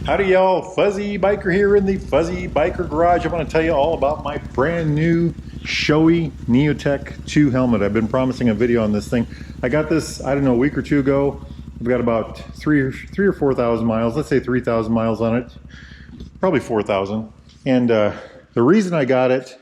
Howdy y'all, Fuzzy Biker here in the Fuzzy Biker Garage. I want to tell you all about my brand new Shoei Neotec 2 helmet. I've been promising a video on this thing. I got this, I don't know, a week or two ago. I've got about three or 4,000 miles, let's say 3,000 miles on it, probably 4,000. And the reason I got it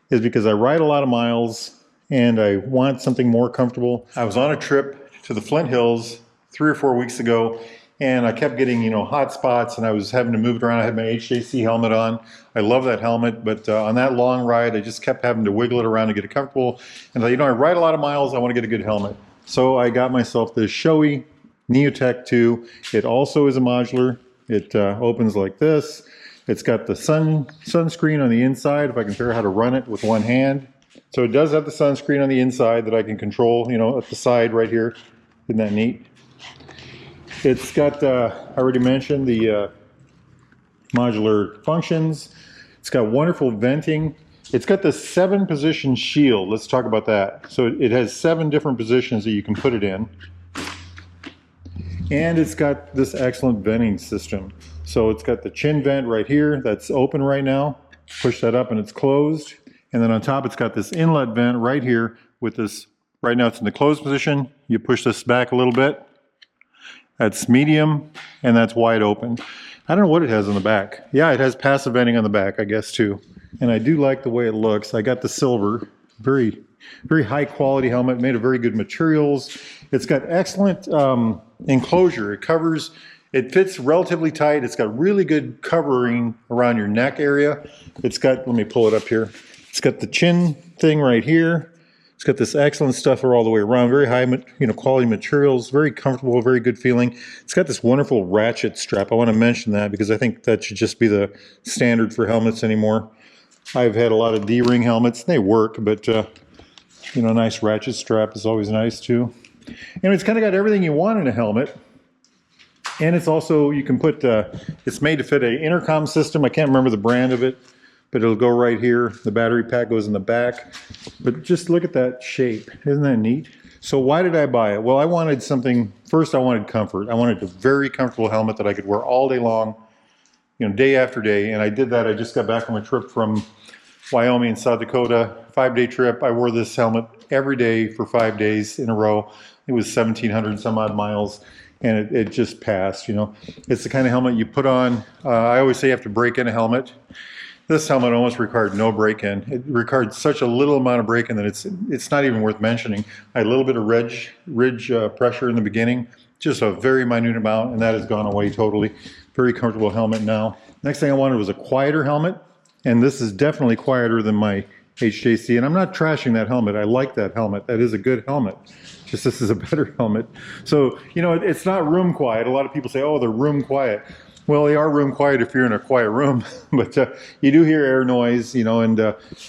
is because I ride a lot of miles and I want something more comfortable. I was on a trip to the Flint Hills 3 or 4 weeks ago, and I kept getting, hot spots, and I was having to move it around. I had my HJC helmet on. I love that helmet, but on that long ride, I just kept having to wiggle it around to get it comfortable. And I ride a lot of miles, I want to get a good helmet. So I got myself this Shoei Neotec 2. It also is a modular. It opens like this. It's got the sunscreen on the inside, if I can figure out how to run it with one hand. So it does have the sunscreen on the inside that I can control, at the side right here. Isn't that neat? It's got, I already mentioned, the modular functions. It's got wonderful venting. It's got the 7-position shield. Let's talk about that. So it has 7 different positions that you can put it in. And it's got this excellent venting system. So it's got the chin vent right here that's open right now. Push that up and it's closed. And then on top it's got this inlet vent right here with this, right now it's in the closed position. You push this back a little bit. That's medium, and that's wide open. I don't know what it has on the back. Yeah, it has passive venting on the back, I guess, too. And I do like the way it looks. I got the silver, very high quality helmet, made of very good materials. It's got excellent enclosure. It fits relatively tight. It's got really good covering around your neck area. It's got, let me pull it up here. It's got the chin thing right here. It's got this excellent stuff all the way around, very high, quality materials, very comfortable, very good feeling. It's got this wonderful ratchet strap. I want to mention that because I think that should just be the standard for helmets anymore. I've had a lot of D-ring helmets. They work, but a nice ratchet strap is always nice too. And it's kind of got everything you want in a helmet. And it's also, you can put, it's made to fit an intercom system. I can't remember the brand of it, but it'll go right here. The battery pack goes in the back. But just look at that shape. Isn't that neat? So why did I buy it? Well, I wanted something, first I wanted comfort. I wanted a very comfortable helmet that I could wear all day long, day after day. And I did that. I just got back from a trip from Wyoming and South Dakota, 5-day trip. I wore this helmet every day for 5 days in a row. It was 1,700 some odd miles. And it just passed, It's the kind of helmet you put on. I always say you have to break in a helmet. This helmet almost required no break-in. It required such a little amount of break-in that it's not even worth mentioning. I had a little bit of ridge pressure in the beginning, just a very minute amount, and that has gone away totally. Very comfortable helmet now. Next thing I wanted was a quieter helmet, and this is definitely quieter than my HJC, and I'm not trashing that helmet. I like that helmet. That is a good helmet. Just this is a better helmet. So, it's not room quiet. A lot of people say, oh, they're room quiet. Well, they are room quiet if you're in a quiet room, but you do hear air noise, and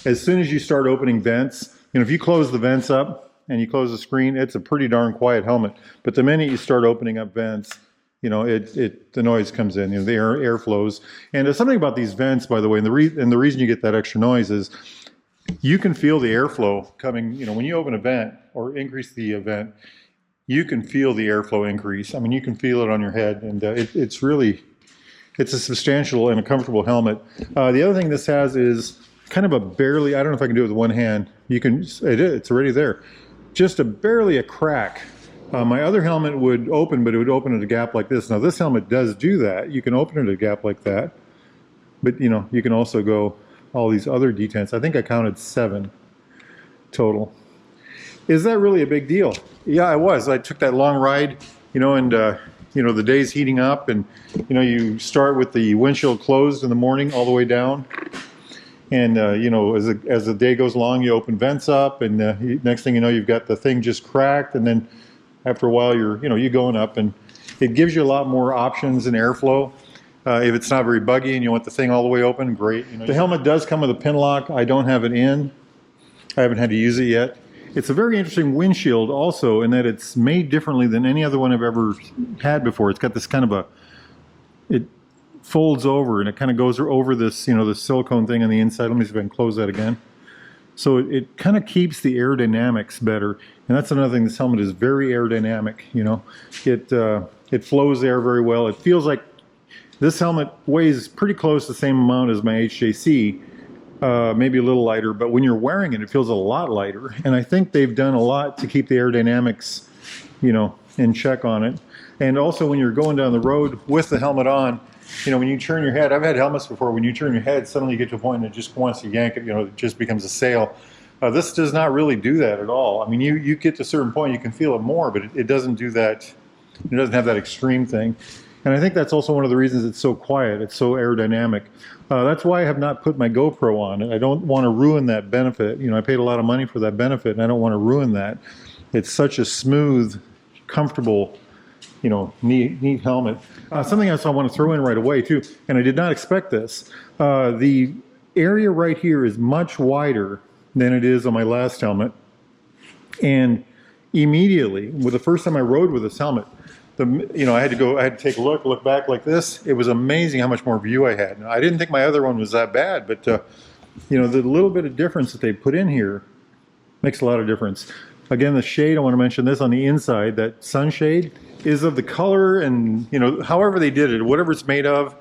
as soon as you start opening vents, if you close the vents up and you close the screen, it's a pretty darn quiet helmet. But the minute you start opening up vents, the noise comes in, the air flows. And there's something about these vents, by the way, and the reason you get that extra noise is you can feel the airflow coming, when you open a vent or increase the vent, you can feel the airflow increase. I mean, you can feel it on your head, and it's a substantial and a comfortable helmet. The other thing this has is kind of a barely, I don't know if I can do it with one hand. It's already there. Just barely a crack. My other helmet would open, but it would open at a gap like this. Now this helmet does do that. You can open it at a gap like that. But you can also go all these other detents. I think I counted 7 total. Is that really a big deal? Yeah, I was. I took that long ride, and the day's heating up, and you start with the windshield closed in the morning all the way down, and as the day goes along, you open vents up, and next thing you know, you've got the thing just cracked, and then after a while, you're going up, and it gives you a lot more options in airflow. If it's not very buggy and you want the thing all the way open, great. The helmet does come with a pin lock. I don't have it in. I haven't had to use it yet. It's a very interesting windshield also in that it's made differently than any other one I've ever had before. It's got this kind of it folds over and it kind of goes over this, this silicone thing on the inside. Let me see if I can close that again. So it kind of keeps the aerodynamics better. And that's another thing, this helmet is very aerodynamic, It flows air very well. It feels like This helmet weighs pretty close to the same amount as my HJC, maybe a little lighter, but when you're wearing it, it feels a lot lighter. And I think they've done a lot to keep the aerodynamics, you know, in check on it. And also when you're going down the road with the helmet on, you know, when you turn your head, I've had helmets before, when you turn your head, suddenly you get to a point and it just wants to yank it, you know, it just becomes a sail. This does not really do that at all. I mean, you get to a certain point, you can feel it more, but it doesn't do that. It doesn't have that extreme thing. And I think that's also one of the reasons it's so quiet. It's so aerodynamic. That's why I have not put my GoPro on it. I don't want to ruin that benefit. You know, I paid a lot of money for that benefit, and I don't want to ruin that. It's such a smooth, comfortable, you know, neat helmet. Something else I want to throw in right away too, and I did not expect this. The area right here is much wider than it is on my last helmet. And immediately, with the first time I rode with this helmet, you know, I had to take a look back like this. It was amazing how much more view I had. Now, I didn't think my other one was that bad, but you know, the little bit of difference that they put in here makes a lot of difference. Again, the shade, I want to mention this on the inside, that sunshade is of the color and, you know, however they did it, whatever it's made of,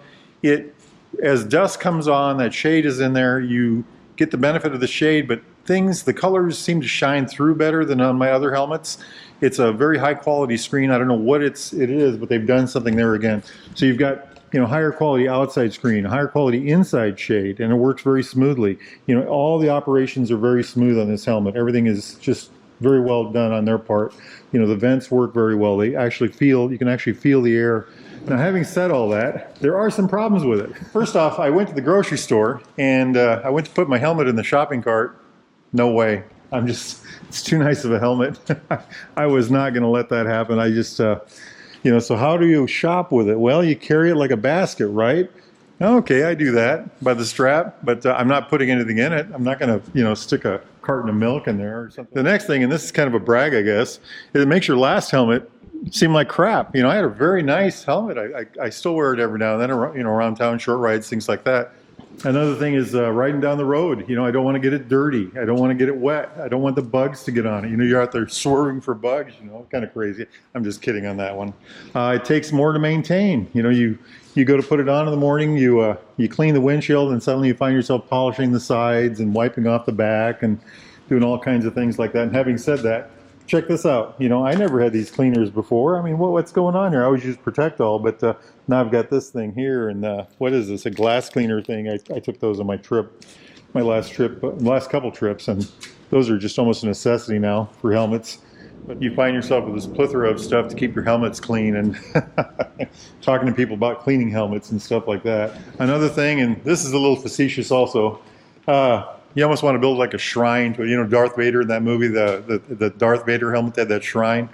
as dusk comes on, that shade is in there, you get the benefit of the shade, but the colors seem to shine through better than on my other helmets. It's a very high quality screen. I don't know what it is, but they've done something there again. So you've got, you know, higher quality outside screen, higher quality inside shade, and it works very smoothly. You know, all the operations are very smooth on this helmet. Everything is just very well done on their part. You know, the vents work very well. You can actually feel the air. Now, having said all that, there are some problems with it. First off, I went to the grocery store and I went to put my helmet in the shopping cart. No way. It's too nice of a helmet. I was not going to let that happen. I just, you know, so how do you shop with it? Well, you carry it like a basket, right? Okay, I do that by the strap, but I'm not putting anything in it. I'm not going to, you know, stick a carton of milk in there or something. The next thing, and this is kind of a brag, I guess, is it makes your last helmet seem like crap. You know, I had a very nice helmet. I still wear it every now and then, you know, around town, short rides, things like that. Another thing is riding down the road. You know, I don't want to get it dirty. I don't want to get it wet. I don't want the bugs to get on it. You know, you're out there swerving for bugs, you know, kind of crazy. I'm just kidding on that one. It takes more to maintain. You know, you go to put it on in the morning, you clean the windshield, and suddenly you find yourself polishing the sides and wiping off the back and doing all kinds of things like that. And having said that, check this out. You know, I never had these cleaners before. I mean, what's going on here? I always use Protect All, but now I've got this thing here, and what is this? A glass cleaner thing. I took those on my last couple trips, and those are just almost a necessity now for helmets. But you find yourself with this plethora of stuff to keep your helmets clean, and talking to people about cleaning helmets and stuff like that. Another thing, and this is a little facetious also, you almost want to build like a shrine to, you know, Darth Vader in that movie, the Darth Vader helmet that had that shrine.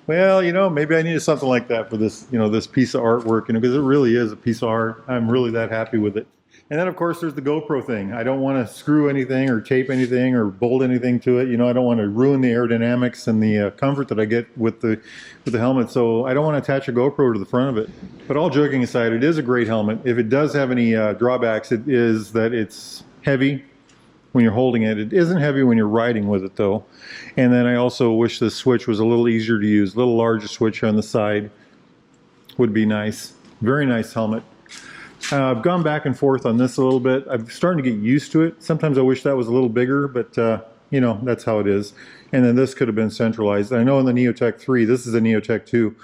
Well, you know, maybe I needed something like that for this, you know, this piece of artwork, you know, because it really is a piece of art. I'm really that happy with it. And then, of course, there's the GoPro thing. I don't want to screw anything or tape anything or bolt anything to it. You know, I don't want to ruin the aerodynamics and the comfort that I get with the helmet. So I don't want to attach a GoPro to the front of it. But all joking aside, it is a great helmet. If it does have any drawbacks, it is that it's heavy when you're holding it. It isn't heavy when you're riding with it, though. And then I also wish the switch was a little easier to use. A little larger switch on the side would be nice. Very nice helmet. I've gone back and forth on this a little bit. I'm starting to get used to it. Sometimes I wish that was a little bigger, but you know, that's how it is. And then this could have been centralized. I know in the Neotec 3, this is a Neotec 2.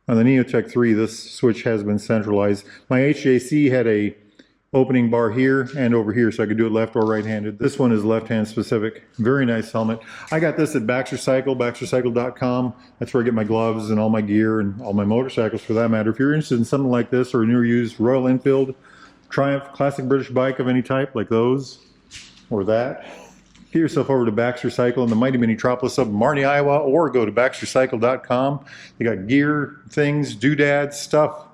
On the Neotec 3, this switch has been centralized. My HJC had a opening bar here and over here, so I could do it left or right-handed. This one is left-hand specific. Very nice helmet. I got this at Baxter Cycle, baxtercycle.com. That's where I get my gloves and all my gear and all my motorcycles for that matter. If you're interested in something like this or a newer used Royal Enfield, Triumph, classic British bike of any type, like those or that, get yourself over to Baxter Cycle in the mighty metropolis of Marnie, Iowa, or go to baxtercycle.com. They got gear, things, doodads, stuff,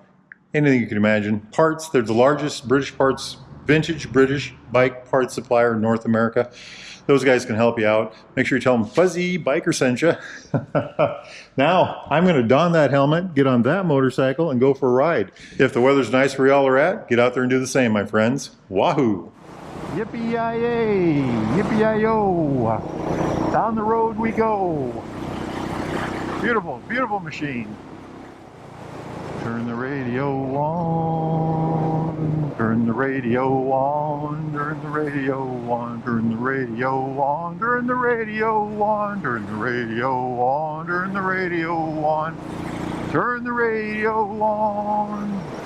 anything you can imagine. Parts, they're the largest British parts, vintage British bike parts supplier in North America. Those guys can help you out. Make sure you tell them Fuzzy Biker sent you. Now, I'm going to don that helmet, get on that motorcycle, and go for a ride. If the weather's nice where y'all are at, get out there and do the same, my friends. Wahoo! Yippee-yi-yay! Yippee-yi-yo! Down the road we go! Beautiful, beautiful machine. Turn the radio on. Turn the radio on, turn the radio on, turn the radio on, turn the radio on, turn the radio on, turn the radio on, turn the radio on.